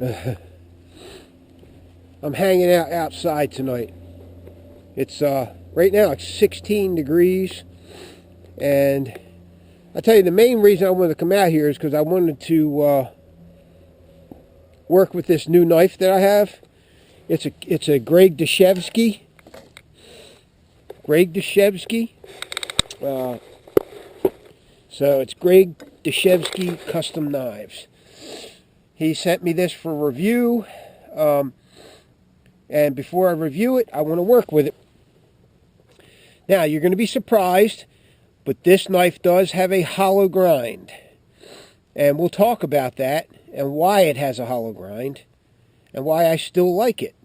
I'm hanging out outside tonight. It's right now it's 16 degrees, and I tell you the main reason I wanted to come out here is because I wanted to work with this new knife that I have. It's a Greg Deshevsky. So it's Greg Deshevsky Custom Knives. He sent me this for review, and before I review it, I want to work with it. Now, you're going to be surprised, but this knife does have a hollow grind. And we'll talk about that, and why it has a hollow grind, and why I still like it.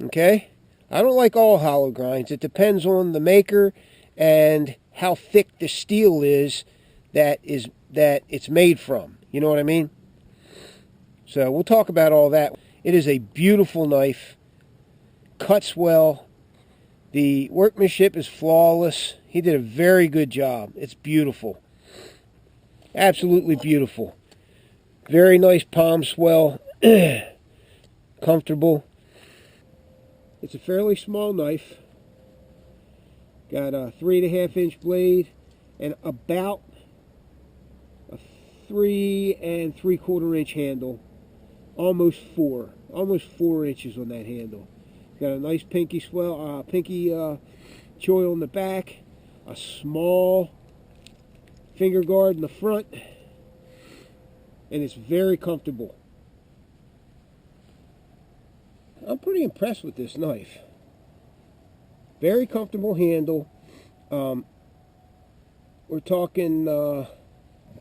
Okay? I don't like all hollow grinds. It depends on the maker and how thick the steel is that it's made from. You know what I mean? So we'll talk about all that. It is a beautiful knife. Cuts well. The workmanship is flawless. He did a very good job. It's beautiful. Absolutely beautiful. Very nice palm swell. Comfortable. It's a fairly small knife. Got a 3.5-inch blade and about a 3 3/4-inch handle. Almost 4 inches on that handle. Got a nice pinky swell, choil in the back, a small finger guard in the front, and it's very comfortable. I'm pretty impressed with this knife. Very comfortable handle. We're talking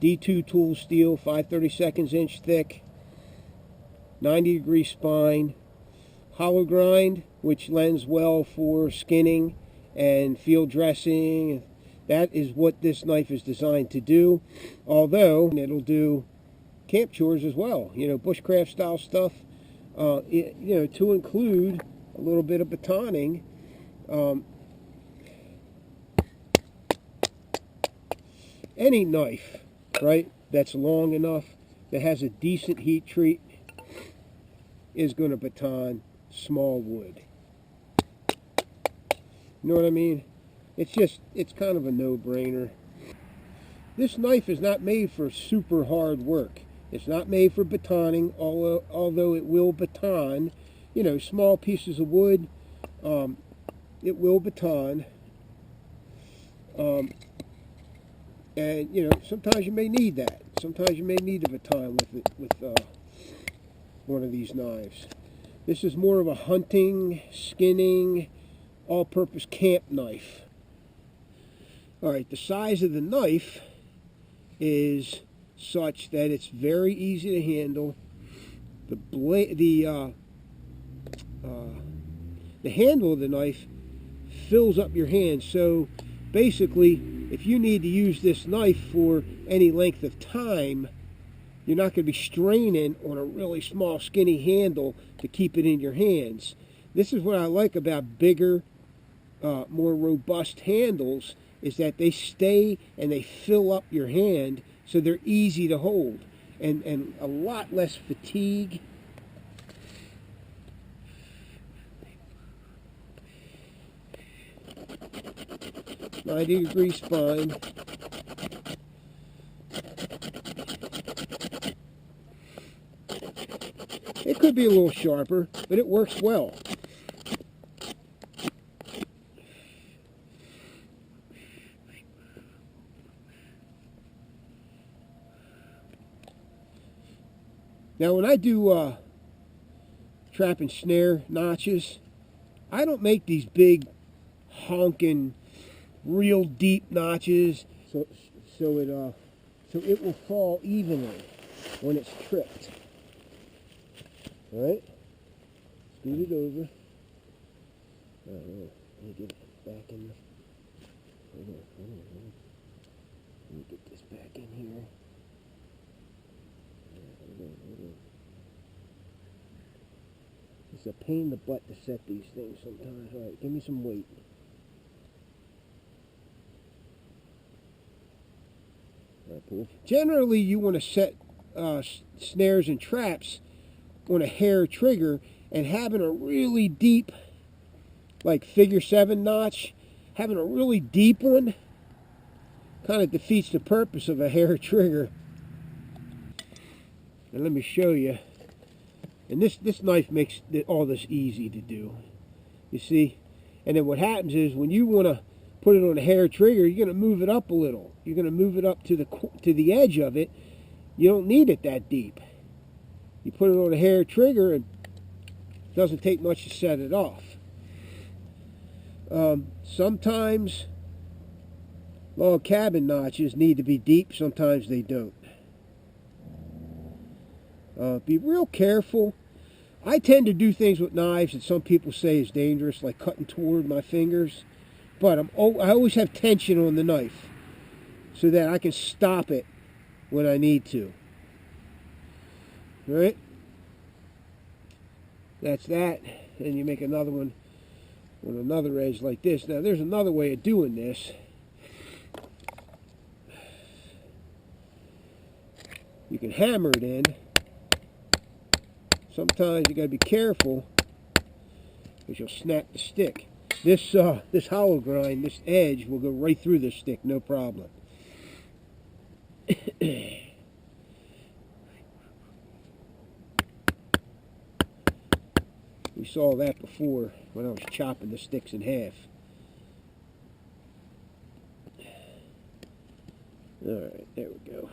D2 tool steel, 5/32 inch thick, 90-degree spine, hollow grind, which lends well for skinning and field dressing. That is what this knife is designed to do, although it'll do camp chores as well, you know, bushcraft style stuff, you know, to include a little bit of batoning. Any knife, right, that's long enough, that has a decent heat treat, is going to baton small wood. You know what I mean? It's kind of a no-brainer. This knife is not made for super hard work. It's not made for batoning, although it will baton, you know, small pieces of wood. It will baton. And, you know, sometimes you may need that. Sometimes you may need a baton with one of these knives. This is more of a hunting, skinning, all-purpose camp knife. Alright, the size of the knife is such that it's very easy to handle. The handle of the knife fills up your hand, so basically if you need to use this knife for any length of time, you're not going to be straining on a really small skinny handle to keep it in your hands. This is what I like about bigger, more robust handles, is that they stay and they fill up your hand, so they're easy to hold and a lot less fatigue. "90-degree spine." It could be a little sharper, but it works well. Now, when I do trap and snare notches, I don't make these big honking, real deep notches, so it will fall evenly when it's tripped. All right, scoot it over. Let me get it back in. Hold on. Let me get this back in here. Hold on. It's a pain in the butt to set these things sometimes. All right, give me some weight. All right, pull. Generally, you want to set snares and traps on a hair trigger, and having a really deep, like figure 7 notch, having a really deep one kind of defeats the purpose of a hair trigger. And let me show you. And this knife makes all this easy to do. You see? And then what happens is when you want to put it on a hair trigger, you're going to move it up a little. You're going to move it up to the edge of it. You don't need it that deep. You put it on a hair trigger, and it doesn't take much to set it off. Sometimes log cabin notches need to be deep. Sometimes they don't. Be real careful. I tend to do things with knives that some people say is dangerous, like cutting toward my fingers. But I always have tension on the knife so that I can stop it when I need to. All right? That's that. And you make another one on another edge like this. Now, there's another way of doing this. You can hammer it in. Sometimes you got to be careful because you'll snap the stick. This hollow grind, this edge will go right through this stick, no problem. We saw that before when I was chopping the sticks in half. Alright, there we go.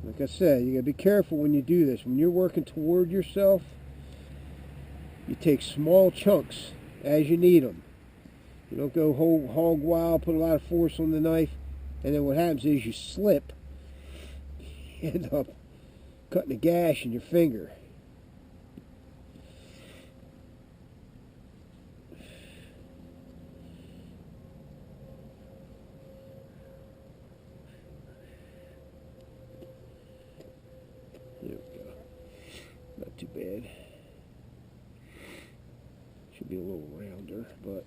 Like I said, you got to be careful when you do this. When you're working toward yourself, you take small chunks as you need them. You don't go hog wild, put a lot of force on the knife, and then what happens is you slip. You end up cutting a gash in your finger. There we go. Not too bad. Should be a little rounder, but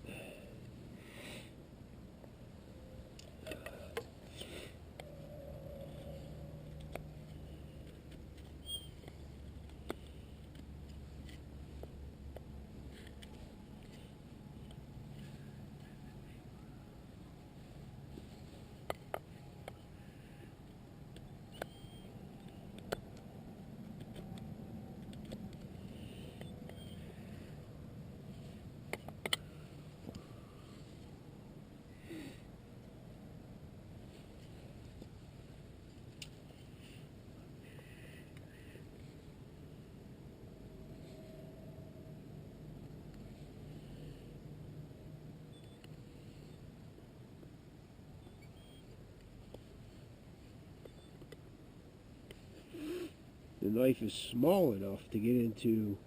the knife is small enough to get into,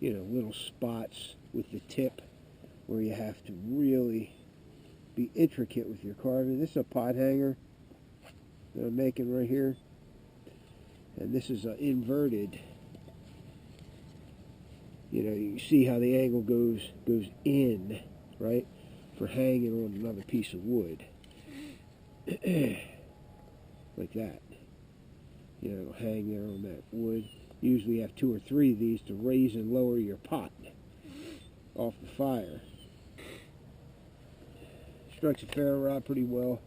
you know, little spots with the tip where you have to really be intricate with your carving. This is a pot hanger that I'm making right here, and this is inverted. You know, you see how the angle goes in, right, for hanging on another piece of wood. Like that. You know, it'll hang there on that wood. Usually have 2 or 3 of these to raise and lower your pot off the fire. Strikes a ferro rod pretty well.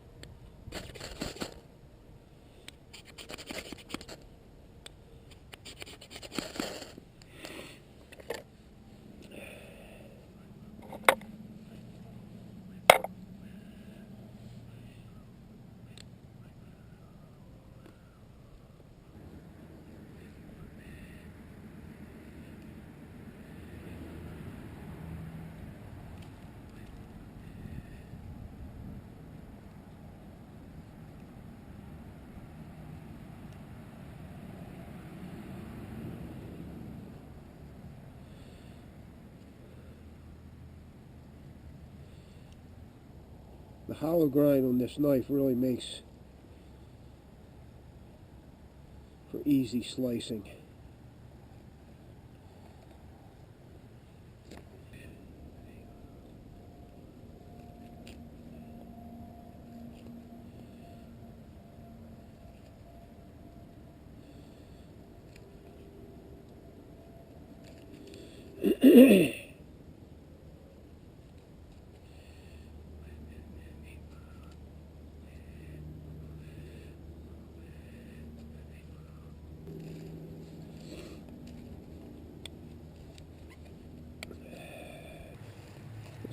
The hollow grind on this knife really makes for easy slicing.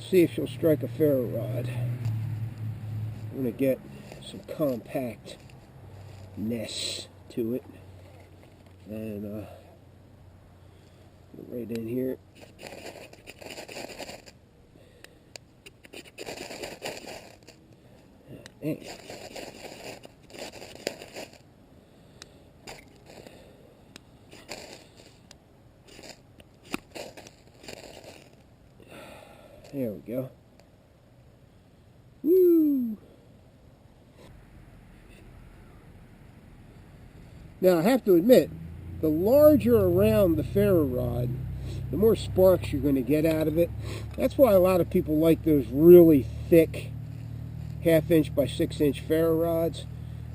See if she'll strike a ferro rod. I'm going to get some compactness to it. And put it right in here. Dang. There we go. Woo! Now I have to admit, the larger around the ferro rod, the more sparks you're going to get out of it. That's why a lot of people like those really thick 1/2 inch by 6 inch ferro rods.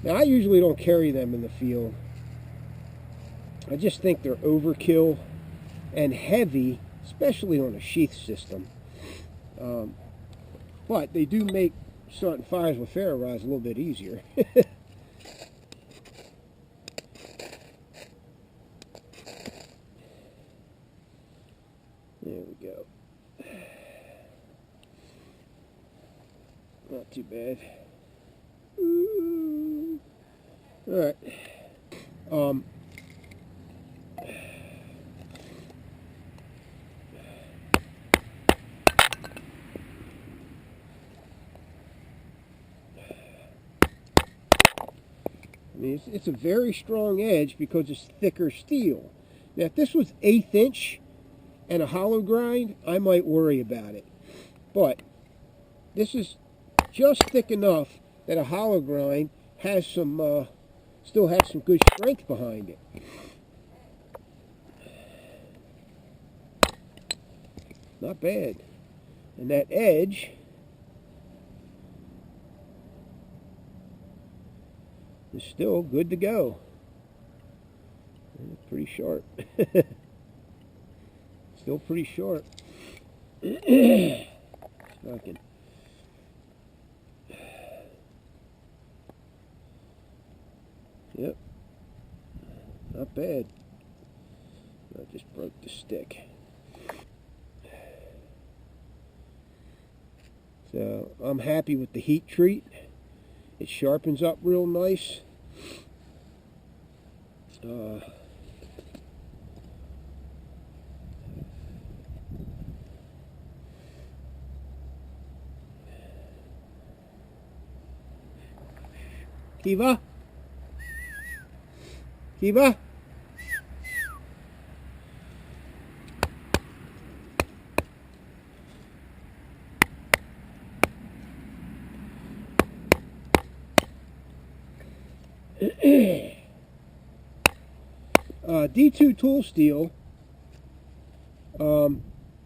Now I usually don't carry them in the field. I just think they're overkill and heavy, especially on a sheath system. But they do make starting fires with ferro rods a little bit easier. There we go. Not too bad. Ooh. All right. I mean, it's a very strong edge because it's thicker steel. Now, if this was 1/8 inch and a hollow grind, I might worry about it. But this is just thick enough that a hollow grind has some, still has some good strength behind it. Not bad. And that edge is still good to go. Pretty sharp. Still pretty sharp. Fucking. Yep. Not bad. I just broke the stick. So I'm happy with the heat treat. It sharpens up real nice. Kiva? Kiva? D2 tool steel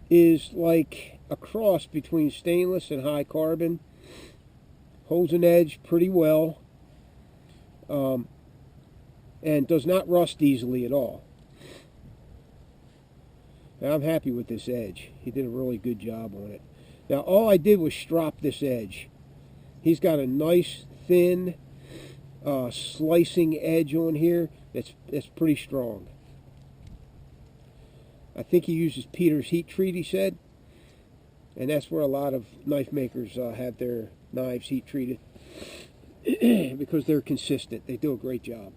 is like a cross between stainless and high carbon. Holds an edge pretty well, and does not rust easily at all. And I'm happy with this edge. He did a really good job on it. Now all I did was strop this edge. He's got a nice thin slicing edge on here that's pretty strong. I think he uses Peter's heat treat, he said. And that's where a lot of knife makers have their knives heat treated. Because they're consistent. They do a great job.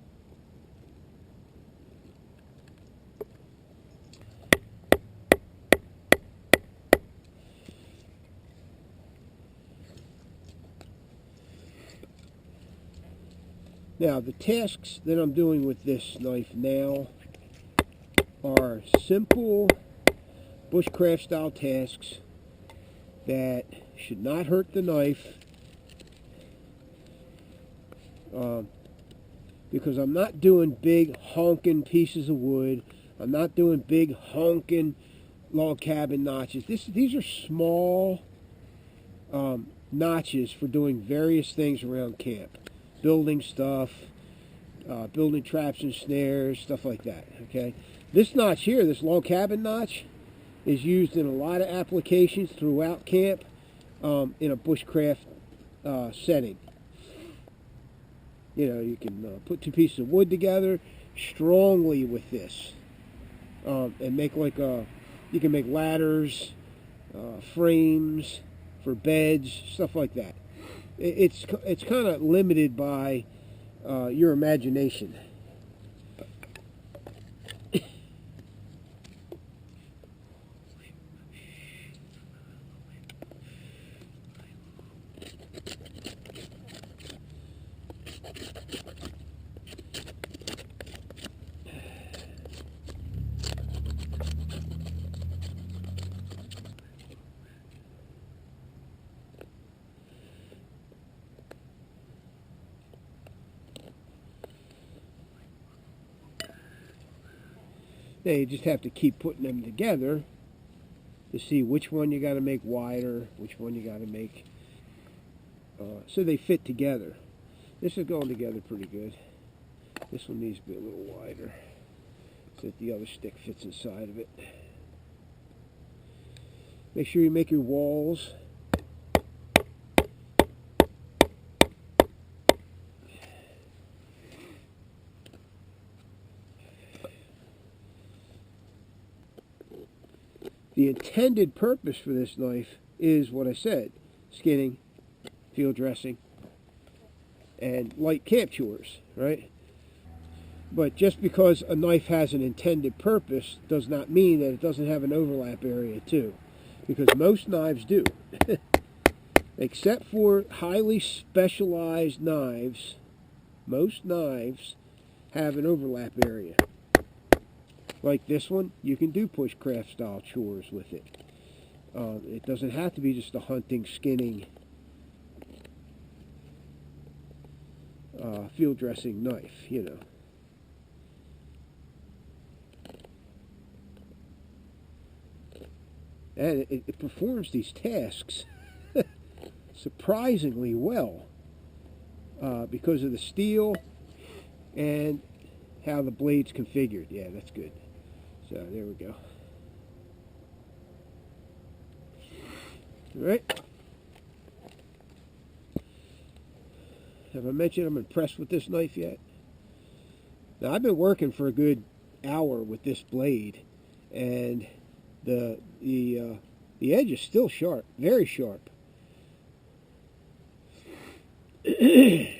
Now, the tasks that I'm doing with this knife now are simple bushcraft style tasks that should not hurt the knife, because I'm not doing big honking pieces of wood. I'm not doing big honking log cabin notches. These are small notches for doing various things around camp. Building stuff, building traps and snares, stuff like that, okay? This notch here, this log cabin notch, is used in a lot of applications throughout camp in a bushcraft setting. You know, you can put two pieces of wood together strongly with this and make like you can make ladders, frames for beds, stuff like that. It's kind of limited by your imagination. Now you just have to keep putting them together to see which one you got to make wider, which one you got to make so they fit together. This is going together pretty good. This one needs to be a little wider so that the other stick fits inside of it. Make sure you make your walls. The intended purpose for this knife is what I said: skinning, field dressing, and light camp chores, right? But just because a knife has an intended purpose does not mean that it doesn't have an overlap area too, because most knives do. Except for highly specialized knives, most knives have an overlap area. Like this one, you can do bushcraft style chores with it. It doesn't have to be just a hunting, skinning, field dressing knife, you know. And it performs these tasks surprisingly well because of the steel and how the blade's configured. Yeah, that's good. So there we go. All right. Have I mentioned I'm impressed with this knife yet? Now, I've been working for a good hour with this blade, and the edge is still sharp, very sharp. I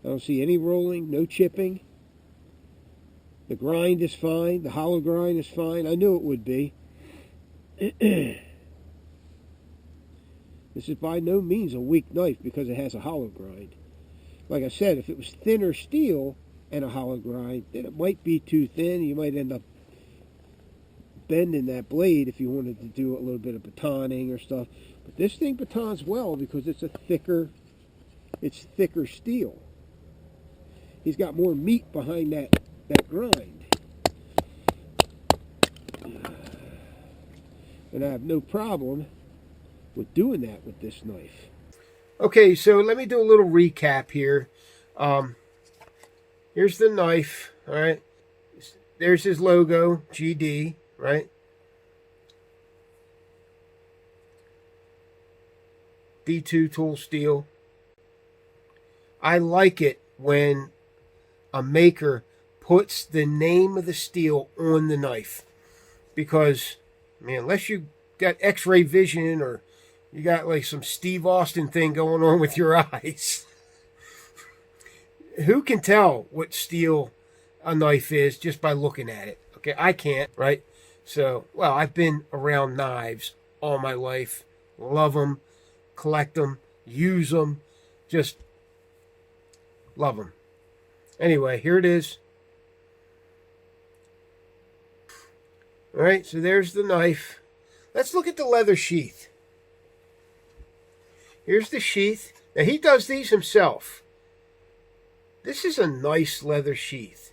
don't see any rolling, no chipping. The grind is fine. The hollow grind is fine. I knew it would be. This is by no means a weak knife because it has a hollow grind. Like I said, if it was thinner steel and a hollow grind, then it might be too thin. You might end up bending that blade if you wanted to do a little bit of batoning or stuff. But this thing batons well because it's thicker steel. He's got more meat behind that grind. And I have no problem with doing that with this knife. Okay, so let me do a little recap here. Here's the knife, all right? There's his logo, GD. right? D2 tool steel. I like it when a maker puts the name of the steel on the knife, because, man, unless you got x-ray vision or you got like some Steve Austin thing going on with your eyes, who can tell what steel a knife is just by looking at it? Okay, I can't, right? So, well, I've been around knives all my life. Love them, collect them, use them, just love them. Anyway, here it is. All right, so there's the knife. Let's look at the leather sheath. Here's the sheath. Now, he does these himself. This is a nice leather sheath.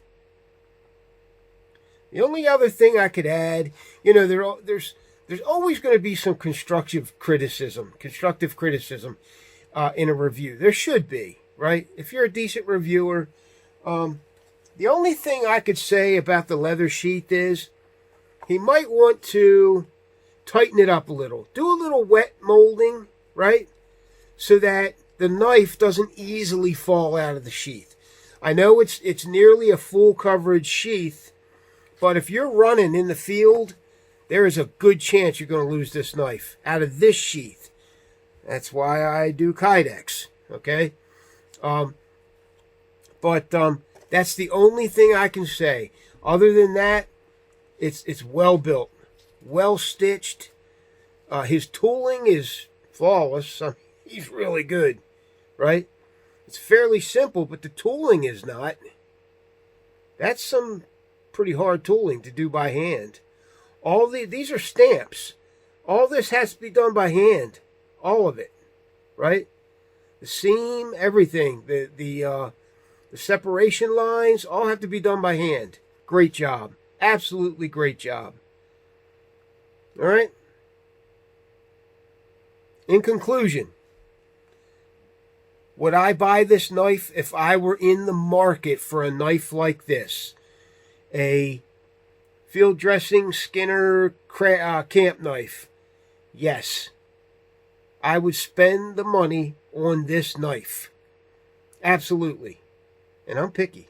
The only other thing I could add, you know, there's always going to be some constructive criticism in a review. There should be, right? If you're a decent reviewer, the only thing I could say about the leather sheath is he might want to tighten it up a little. Do a little wet molding, right? So that the knife doesn't easily fall out of the sheath. I know it's nearly a full coverage sheath, but if you're running in the field, there is a good chance you're going to lose this knife out of this sheath. That's why I do KYDEX, okay? But that's the only thing I can say. Other than that, it's well built, well stitched. His tooling is flawless. I mean, he's really good, right? It's fairly simple, but the tooling is not. That's some pretty hard tooling to do by hand. These are stamps. All this has to be done by hand. All of it, right? The seam, everything, the separation lines, all have to be done by hand. Great job. Absolutely great job. All right? In conclusion, would I buy this knife if I were in the market for a knife like this? A field dressing Skinner camp knife? Yes. I would spend the money on this knife. Absolutely. And I'm picky.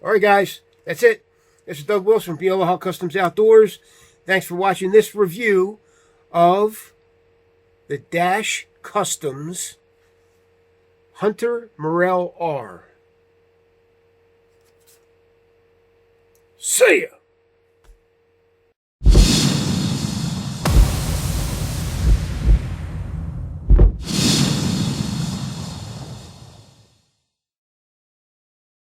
All right, guys. That's it. This is Doug Wilson from Yellow Hawk Customs Outdoors. Thanks for watching this review of the Dash Customs Hunter Morel R. See ya!